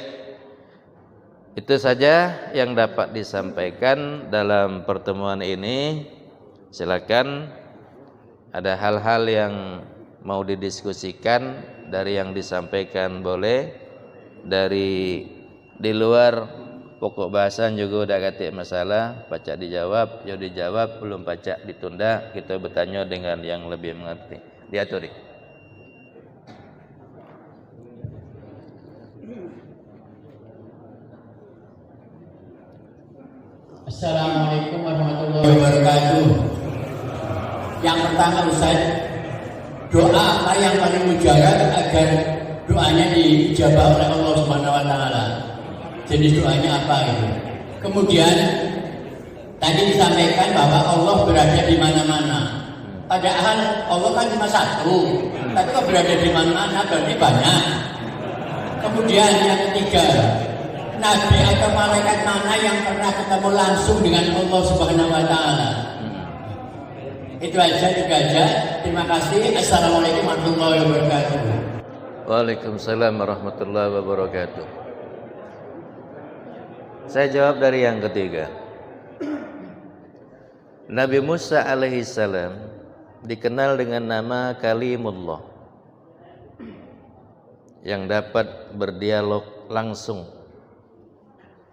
B: Itu saja yang dapat disampaikan dalam pertemuan ini. Silakan ada hal-hal yang mau didiskusikan dari yang disampaikan boleh, dari di luar pokok bahasan juga udah katik masalah, pacak dijawab, yo dijawab, belum pacak ditunda, kita bertanya dengan yang lebih mengerti. Diaturi.
C: Assalamualaikum warahmatullahi wabarakatuh. Yang pertama Ustaz, doa apa yang paling mujarab agar doanya dijawab oleh Allah Subhanahu wa taala? Jenis doanya apa itu? Kemudian tadi disampaikan bahwa Allah berada di mana-mana. Padahal Allah kan cuma satu, tapi kalau berada di mana-mana berarti banyak. Kemudian yang ketiga, Nabi atau malaikat mana yang pernah ketemu langsung dengan Allah Subhanahu wa taala? Itu aja, 3 aja. Terima kasih. Assalamualaikum warahmatullahi wabarakatuh.
A: Waalaikumsalam warahmatullahi wabarakatuh. Saya jawab dari yang ketiga. Nabi Musa alaihissalam dikenal dengan nama Kalimullah, yang dapat berdialog langsung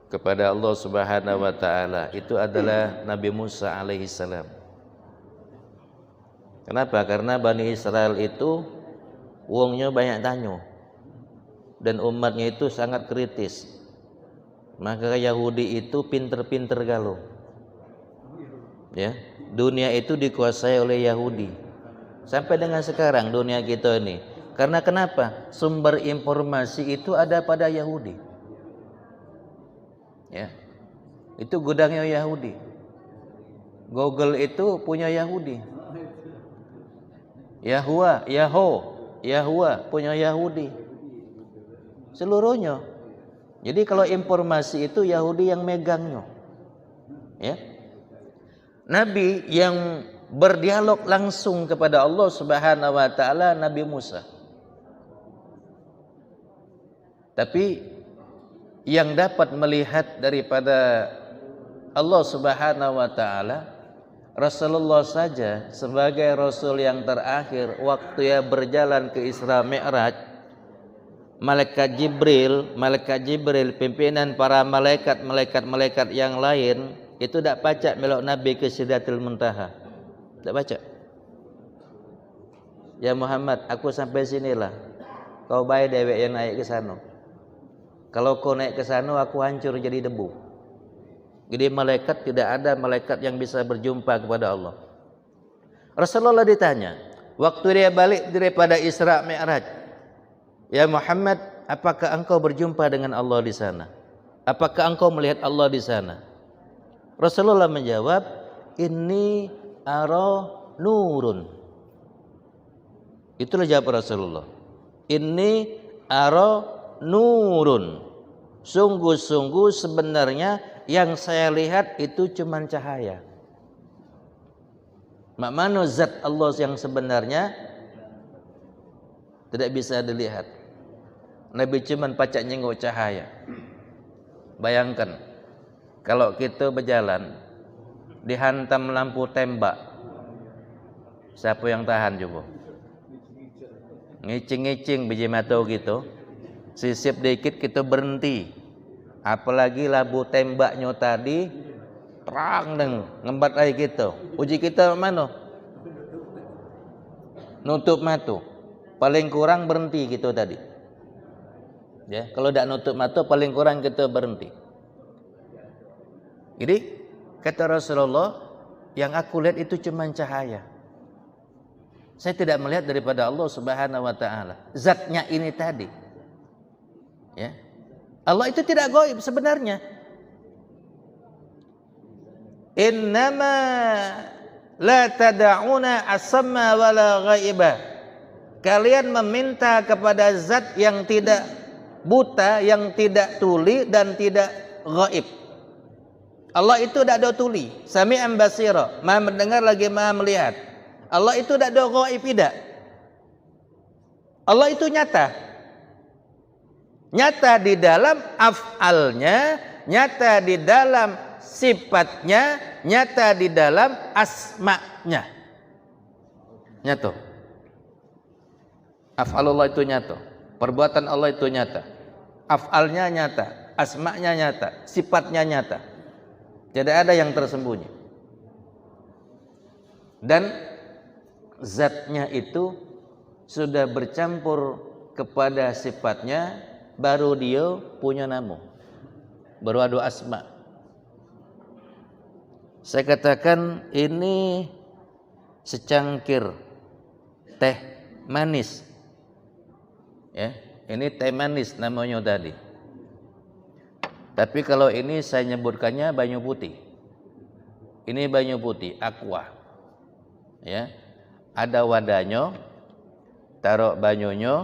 A: kepada Allah Subhanahu wa taala. Itu adalah Nabi Musa alaihissalam. Kenapa? Karena Bani Israel itu wongnya banyak tanya dan umatnya itu sangat kritis. Maka Yahudi itu pinter-pinter galau. Ya, dunia itu dikuasai oleh Yahudi. Sampai dengan sekarang dunia kita ini. Karena kenapa? Sumber informasi itu ada pada Yahudi. Ya. Itu gudangnya Yahudi. Google itu punya Yahudi. Yahwa punya Yahudi. Seluruhnya. Jadi kalau informasi itu Yahudi yang megangnya. Ya. Nabi yang berdialog langsung kepada Allah Subhanahu wa taala Nabi Musa. Tapi yang dapat melihat daripada Allah Subhanahu wa taala Rasulullah saja sebagai Rasul yang terakhir waktu ia berjalan ke Isra Mi'raj
B: malaikat Jibril, pimpinan para malaikat yang lain itu tidak pacak melok Nabi ke Sidratul Muntaha. Tak pacak. Ya Muhammad, aku sampai sinilah. Kau baik dewek yang naik ke sana. Kalau kau naik ke sana, aku hancur jadi debu. Jadi malaikat, tidak ada malaikat yang bisa berjumpa kepada Allah. Rasulullah ditanya, waktu dia balik daripada Isra Mi'raj, ya Muhammad, apakah engkau berjumpa dengan Allah di sana? Apakah engkau melihat Allah di sana? Rasulullah menjawab, inni ara nurun. Itulah jawab Rasulullah. Inni ara nurun. Sungguh-sungguh sebenarnya yang saya lihat itu cuma cahaya. Mak mana zat Allah yang sebenarnya tidak bisa dilihat. Nabi cuma pacak nyengok cahaya. Bayangkan kalau kita berjalan dihantam lampu tembak, siapa yang tahan coba? Ngicing-ngicing biji mata gitu, sisip dikit kita berhenti. Apalagi lampu tembaknya tadi terang dan ngembat air kita. Uji kita mana? Nutup mata. Paling kurang berhenti kita tadi. Ya, kalau tidak nutup mata paling kurang kita berhenti. Jadi kata Rasulullah, yang aku lihat itu cuma cahaya. Saya tidak melihat daripada Allah Subhanahu wa taala. Zatnya ini tadi. Ya. Allah itu tidak gaib sebenarnya. Innama la tad'una asamma wala ghaiba. Kalian meminta kepada zat yang tidak buta, yang tidak tuli dan tidak gaib. Allah itu tidak ada tuli, sami'an basira, maha mendengar lagi maha melihat. Allah itu tidak ada gaib, tidak. Allah itu nyata. Nyata di dalam af'alnya, nyata di dalam sifatnya, nyata di dalam asma'nya. Nyata. Af'alullah itu nyata. Perbuatan Allah itu nyata. Af'alnya nyata, asma'nya nyata, sifatnya nyata. Tidak ada yang tersembunyi. Dan zatnya itu sudah bercampur kepada sifatnya, baru dia punya nama. Baru ada asma. Saya katakan ini secangkir teh manis. Ya, ini teh manis namanya tadi. Tapi kalau ini saya nyebutkannya banyu putih. Ini banyu putih, aqua. Ya. Ada wadahnya, taruh banyunya,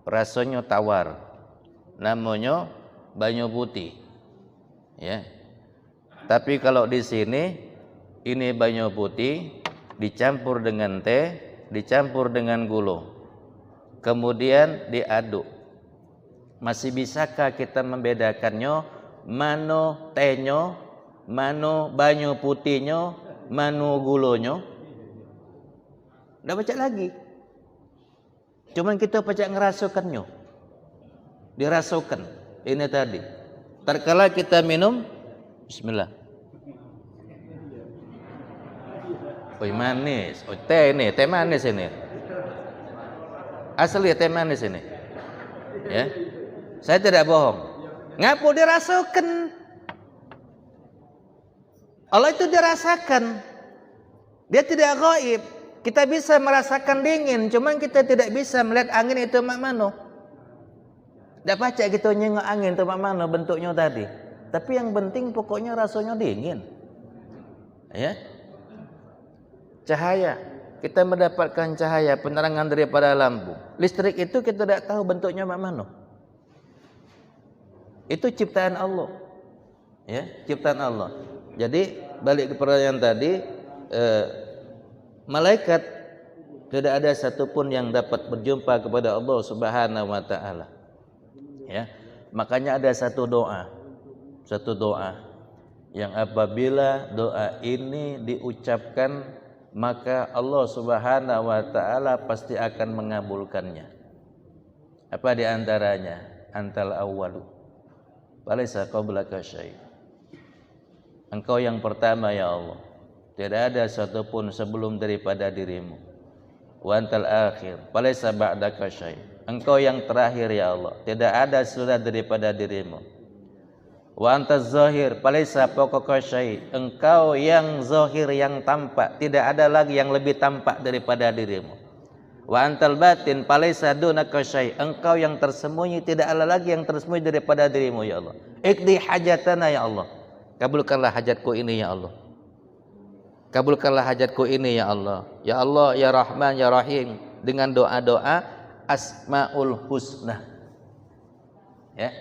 B: rasanya tawar. Namanya banyu putih. Ya. Tapi kalau di sini ini banyu putih dicampur dengan teh, dicampur dengan gula. Kemudian diaduk. Masih bisakah kita membedakannya? Mano tehnya, mano banyu putihnya, mano gulanya? Tidak baca lagi. Cuman kita baca ngerasakannya. Dirasakan. Ini tadi. Terkala kita minum, bismillah. Oh manis. Oh teh ini, teh manis ini. Asli teh manis ini. Ya. Saya tidak bohong. Ngapu dirasakan. Allah itu dirasakan. Dia tidak gaib. Kita bisa merasakan dingin, cuman kita tidak bisa melihat angin itu mak mano. Tidak baca gitu nyengok angin itu mak mano bentuknya tadi. Tapi yang penting pokoknya rasanya dingin. Ya. Cahaya. Kita mendapatkan cahaya, penerangan daripada lampu. Listrik itu kita tidak tahu bentuknya mak mano. Itu ciptaan Allah. Ya, ciptaan Allah. Jadi balik ke pertanyaan tadi, malaikat tidak ada satupun yang dapat berjumpa kepada Allah Subhanahu wa taala. Ya. Makanya ada satu doa yang apabila doa ini diucapkan, maka Allah Subhanahu wa taala pasti akan mengabulkannya. Apa di antaranya? Antal awwalu walaysa qablaka syai'. Engkau yang pertama ya Allah, tidak ada satupun sebelum daripada dirimu. Wa antal akhir walaysa ba'daka syai'. Engkau yang terakhir ya Allah, tidak ada sesudah daripada dirimu. Wa antaz zahir walaysa fawqaka syai'. Engkau yang zahir, yang tampak, tidak ada lagi yang lebih tampak daripada dirimu. Wa antal batin falaysa dunaka syai'. Engkau yang tersembunyi, tidak ada lagi yang tersembunyi daripada dirimu ya Allah. Iqdi hajatana ya Allah. Kabulkanlah hajatku ini ya Allah. Kabulkanlah hajatku ini ya Allah. Ya Allah, ya Rahman, ya Rahim, dengan doa-doa Asmaul Husna. Ya.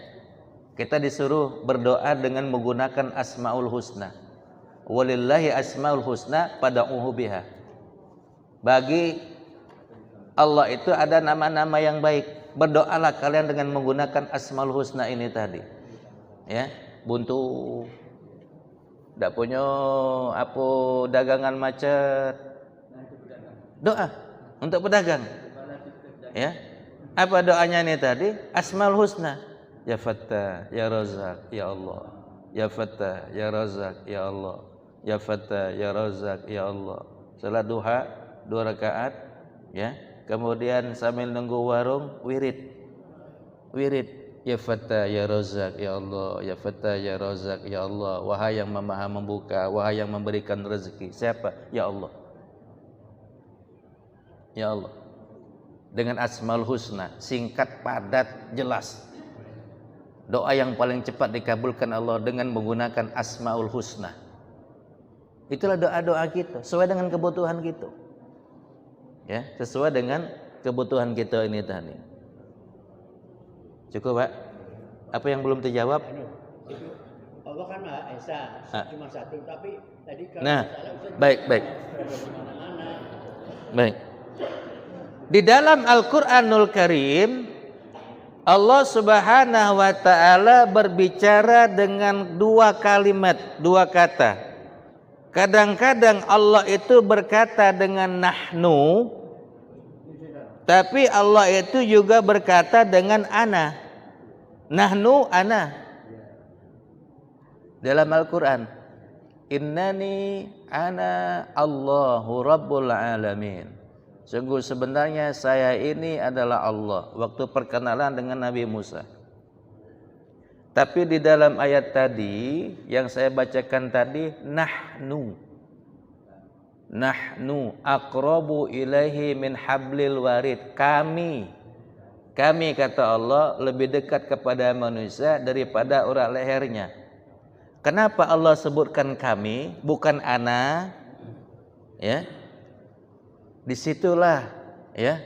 B: Kita disuruh berdoa dengan menggunakan Asmaul Husna. Walillahi Asmaul Husna fad'uhu biha. Bagi Allah itu ada nama-nama yang baik. Berdoalah kalian dengan menggunakan Asmaul Husna ini tadi. Ya, buntu. Tidak punya apa dagangan macet. Doa untuk pedagang. Ya. Apa doanya ini tadi? Asmaul Husna. Ya Fattah, ya Razak, ya Allah. Ya Fattah, ya Razak, ya Allah. Ya Fattah, ya Razak, ya Allah. Salat duha 2 rakaat, ya. Kemudian sambil nunggu warung wirid. Ya Fattah, ya Razak, ya Allah. Ya Fattah, ya Razak, ya Allah. Wahai yang Maha membuka, wahai yang memberikan rezeki. Siapa? Ya Allah. Ya Allah. Dengan Asmaul Husna, singkat, padat, jelas. Doa yang paling cepat dikabulkan Allah dengan menggunakan Asmaul Husna. Itulah doa-doa kita, sesuai dengan kebutuhan kita. Ya, sesuai dengan kebutuhan kita ini tadi. Cukup, Pak? Apa yang belum terjawab?
C: Allah kan Maha Esa, cuma satu, tapi tadi kalau
B: nah, baik. Baik. Di dalam Al-Qur'anul Karim, Allah Subhanahu wa ta'ala berbicara dengan 2 kalimat, 2 kata. Kadang-kadang Allah itu berkata dengan nahnu, tapi Allah itu juga berkata dengan ana. Nahnu, ana. Dalam Al-Quran, innani ana Allahu Rabbul Alamin. Sungguh sebenarnya saya ini adalah Allah. Waktu perkenalan dengan Nabi Musa. Tapi di dalam ayat tadi yang saya bacakan tadi, nahnu aqrabu ilaihi min hablil warid. Kami kata Allah lebih dekat kepada manusia daripada urat lehernya. Kenapa Allah sebutkan kami bukan ana? Ya. Disitulah ya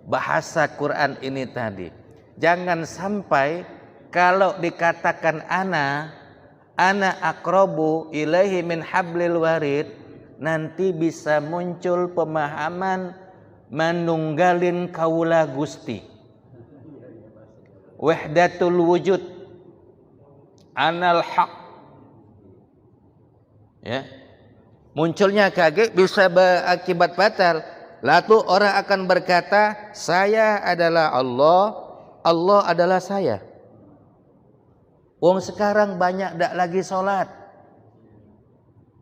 B: bahasa Quran ini tadi. Jangan sampai kalau dikatakan ana aqrabu ilaihi min hablil warid, nanti bisa muncul pemahaman manunggalin kaula Gusti. Wahdatul wujud, anal haq. Ya. Munculnya kaget bisa berakibat fatal. Lalu orang akan berkata, saya adalah Allah, Allah adalah saya. Wong sekarang banyak tak lagi sholat.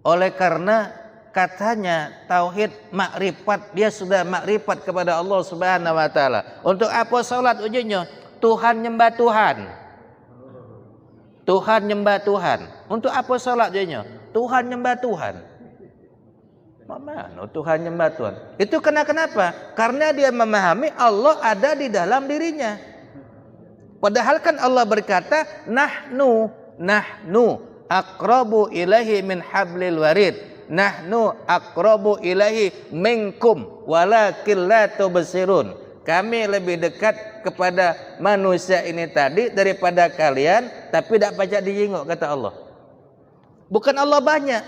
B: Oleh karena katanya tauhid makrifat, dia sudah makrifat kepada Allah Subhanahu wa taala. Untuk apa sholat ujungnya? Tuhan nyembah Tuhan. Tuhan nyembah Tuhan. Untuk apa sholat ujungnya? Tuhan nyembah Tuhan. Mana Tuhan nyembah Tuhan? Itu kenapa? Karena dia memahami Allah ada di dalam dirinya. Padahal kan Allah berkata nahnu aqrabu ilaihi min hablil warid. Nahnu aqrabu ilaihi minkum walakin la tubsirun. Kami lebih dekat kepada manusia ini tadi daripada kalian, tapi tidak pajak dijenguk, kata Allah. Bukan Allah banyak.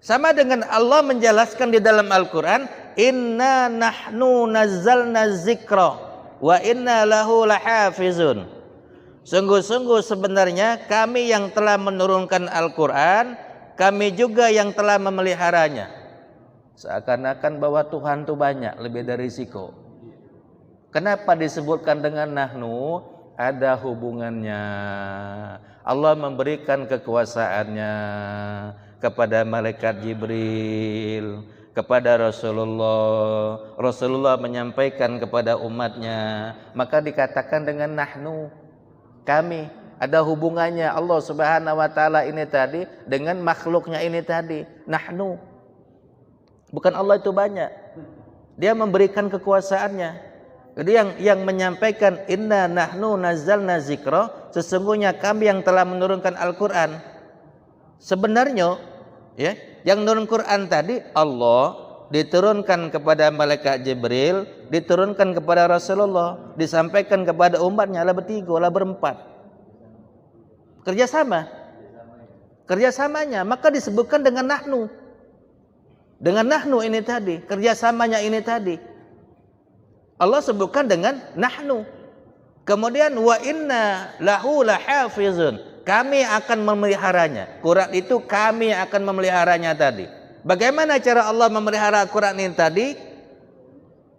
B: Sama dengan Allah menjelaskan di dalam Al-Quran, inna nahnu nazzalna zikra wa inna lahu lahafizun. Sungguh-sungguh sebenarnya kami yang telah menurunkan Al-Quran, kami juga yang telah memeliharanya. Seakan-akan bahwa Tuhan itu banyak, lebih dari risiko. Kenapa disebutkan dengan nahnu? Ada hubungannya. Allah memberikan kekuasaannya kepada malaikat Jibril, kepada Rasulullah. Rasulullah menyampaikan kepada umatnya, maka dikatakan dengan nahnu, kami. Ada hubungannya Allah Subhanahu wa taala ini tadi dengan makhluknya ini tadi, nahnu. Bukan Allah itu banyak. Dia memberikan kekuasaannya. Jadi yang menyampaikan inna nahnu nazzalna zikra, sesungguhnya kami yang telah menurunkan Al-Qur'an. Sebenarnya ya, yang menurunkan Quran tadi Allah, diturunkan kepada malaikat Jibril, diturunkan kepada Rasulullah, disampaikan kepada umatnya lah bertiga, lah berempat. Kerjasamanya, maka disebutkan dengan nahnu. Dengan nahnu ini tadi, kerjasamanya ini tadi. Allah sebutkan dengan nahnu. Kemudian wa inna lahu lahafizun. Kami akan memeliharanya. Quran itu kami akan memeliharanya tadi. Bagaimana cara Allah memelihara Quran ini tadi?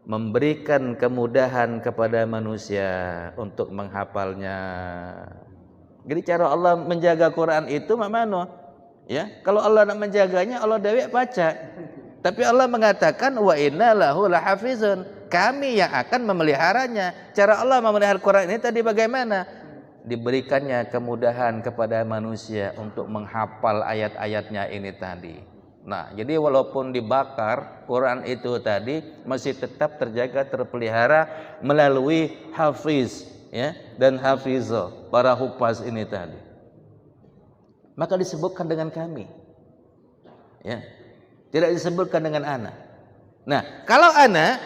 B: Memberikan kemudahan kepada manusia untuk menghafalnya. Jadi cara Allah menjaga Quran itu mana? Ya, kalau Allah nak menjaganya, Allah dewek baca. Tapi Allah mengatakan wa inna lahu lahafizun. Kami yang akan memeliharanya. Cara Allah memelihara Quran ini tadi bagaimana? Diberikannya kemudahan kepada manusia untuk menghafal ayat-ayatnya ini tadi. Nah, jadi walaupun dibakar, Quran itu tadi masih tetap terjaga, terpelihara melalui hafiz, ya, dan hafizah, para hufaz ini tadi. Maka disebutkan dengan kami, ya, tidak disebutkan dengan ana. Nah, kalau ana,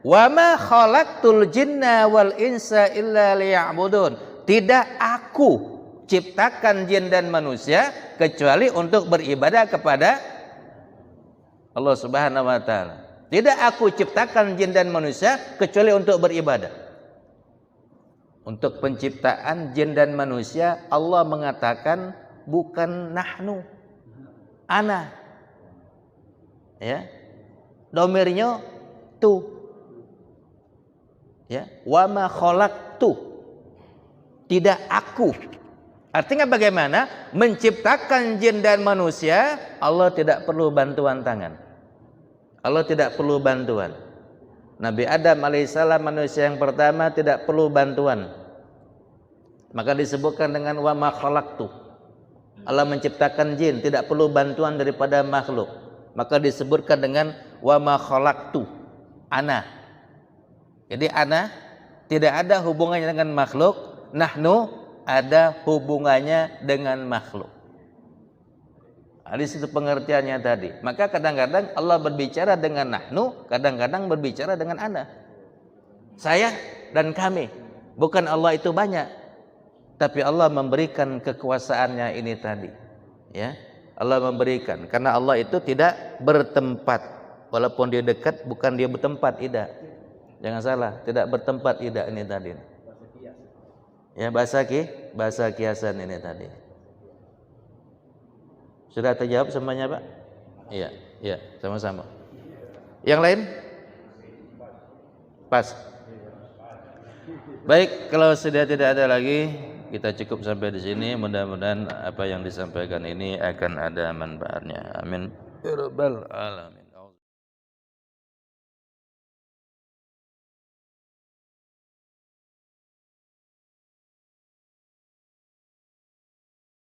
B: wa ma khalaqtul jinna wal insa illa liya'budun. Tidak aku ciptakan jin dan manusia kecuali untuk beribadah kepada Allah Subhanahu wa taala. Tidak aku ciptakan jin dan manusia kecuali untuk beribadah. Untuk penciptaan jin dan manusia Allah mengatakan bukan nahnu, ana. Ya. Domirnya tu. Ya, wa ma khalaqtu. Tidak aku. Artinya bagaimana? Menciptakan jin dan manusia, Allah tidak perlu bantuan tangan. Allah tidak perlu bantuan. Nabi Adam alaihissalam manusia yang pertama tidak perlu bantuan. Maka disebutkan dengan wa ma khalaqtu. Allah menciptakan jin, tidak perlu bantuan daripada makhluk. Maka disebutkan dengan wa ma khalaqtu. Ana. Jadi ana tidak ada hubungannya dengan makhluk. Nahnu ada hubungannya dengan makhluk. Di situ pengertiannya tadi. Maka kadang-kadang Allah berbicara dengan nahnu, kadang-kadang berbicara dengan ana. Saya dan kami. Bukan Allah itu banyak, tapi Allah memberikan kekuasaannya ini tadi. Ya, Allah memberikan. Karena Allah itu tidak bertempat. Walaupun dia dekat, bukan dia bertempat, tidak. Jangan salah, tidak bertempat, tidak ini tadi. Ya, bahasa kiasan ini tadi. Sudah terjawab semuanya, Pak? Iya, iya, sama-sama. Yang lain? Pas. Baik, kalau sudah tidak ada lagi, kita cukup sampai di sini. Mudah-mudahan apa yang disampaikan ini akan ada manfaatnya. Amin. Ya Rabbal alamin.